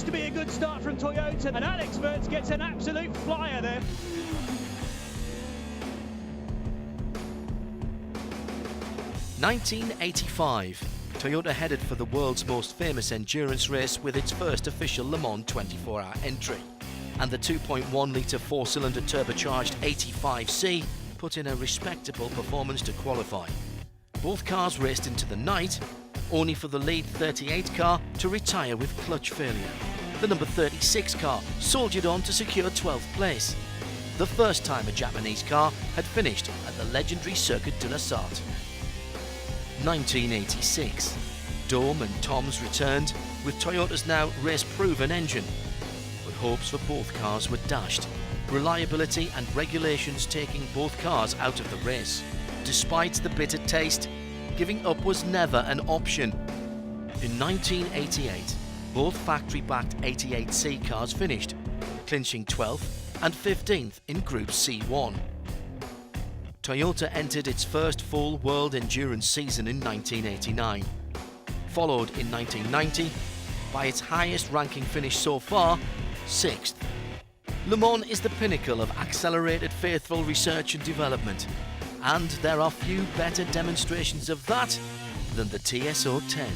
looks to be a good start from Toyota, and Alex Mertz gets an absolute flyer there. (1985). Toyota headed for the world's most famous endurance race with its first official Le Mans 24-hour entry. And the 2.1-litre four-cylinder turbocharged 85C put in a respectable performance to qualify. Both cars raced into the night, only for the lead 38 car to retire with clutch failure. The number 36 car soldiered on to secure 12th place, the first time a Japanese car had finished at the legendary Circuit de la Sarthe. 1986. Dome and Toms returned with Toyota's now race-proven engine, but hopes for both cars were dashed, reliability and regulations taking both cars out of the race. Despite the bitter taste, giving up was never an option. In 1988, both factory-backed 88C cars finished, clinching 12th and 15th in Group C1. Toyota entered its first full world endurance season in 1989, followed in 1990 by its highest ranking finish so far, 6th. Le Mans is the pinnacle of accelerated faithful research and development, and there are few better demonstrations of that than the TS010.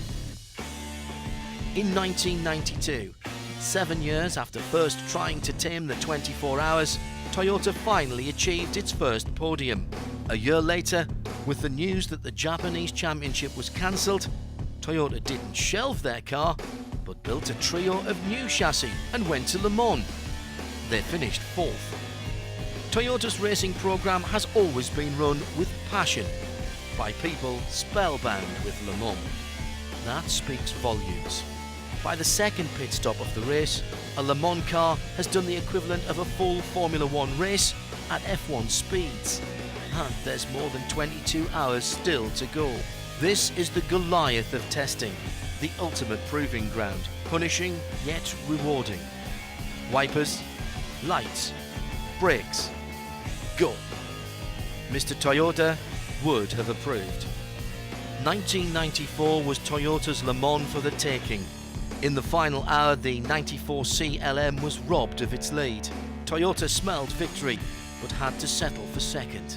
In 1992, 7 years after first trying to tame the 24 hours, Toyota finally achieved its first podium. A year later, with the news that the Japanese championship was cancelled, Toyota didn't shelve their car, but built a trio of new chassis and went to Le Mans. They finished 4th. Toyota's racing program has always been run with passion by people spellbound with Le Mans. That speaks volumes. By the second pit stop of the race, a Le Mans car has done the equivalent of a full Formula 1 race at F1 speeds. And there's more than 22 hours still to go. This is the Goliath of testing, the ultimate proving ground, punishing yet rewarding. Wipers, lights, brakes, go. Mr. Toyota would have approved. 1994 was Toyota's Le Mans for the taking. In the final hour, the 94C LM was robbed of its lead. Toyota smelled victory, but had to settle for second.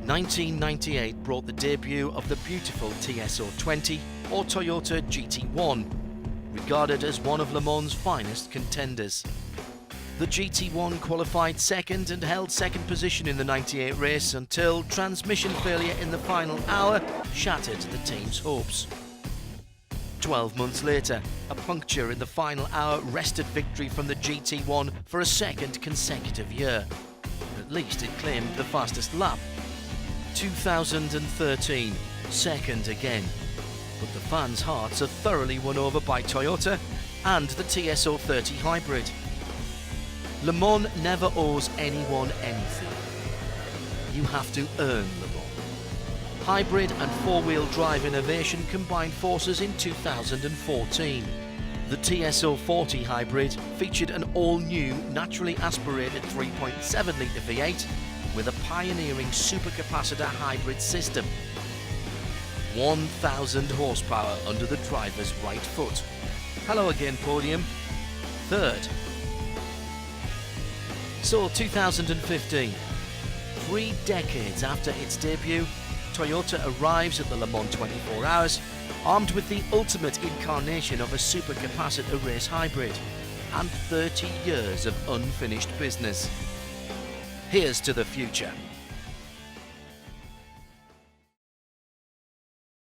1998 brought the debut of the beautiful TS020 or Toyota GT1, regarded as one of Le Mans' finest contenders. The GT1 qualified second and held second position in the 98 race until transmission failure in the final hour shattered the team's hopes. 12 months later, a puncture in the final hour wrested victory from the GT1 for a second consecutive year. At least it claimed the fastest lap. 2013, second again. But the fans' hearts are thoroughly won over by Toyota and the TS030 hybrid. Le Mans never owes anyone anything. You have to earn Le Mans. Hybrid and four-wheel drive innovation combined forces in 2014. The TS040 hybrid featured an all-new naturally aspirated 3.7-litre V8 with a pioneering supercapacitor hybrid system. 1,000 horsepower under the driver's right foot. Hello again, podium. Third. So 2015, 3 decades after its debut, Toyota arrives at the Le Mans 24 Hours armed with the ultimate incarnation of a supercapacitor race hybrid and 30 years of unfinished business. Here's to the future.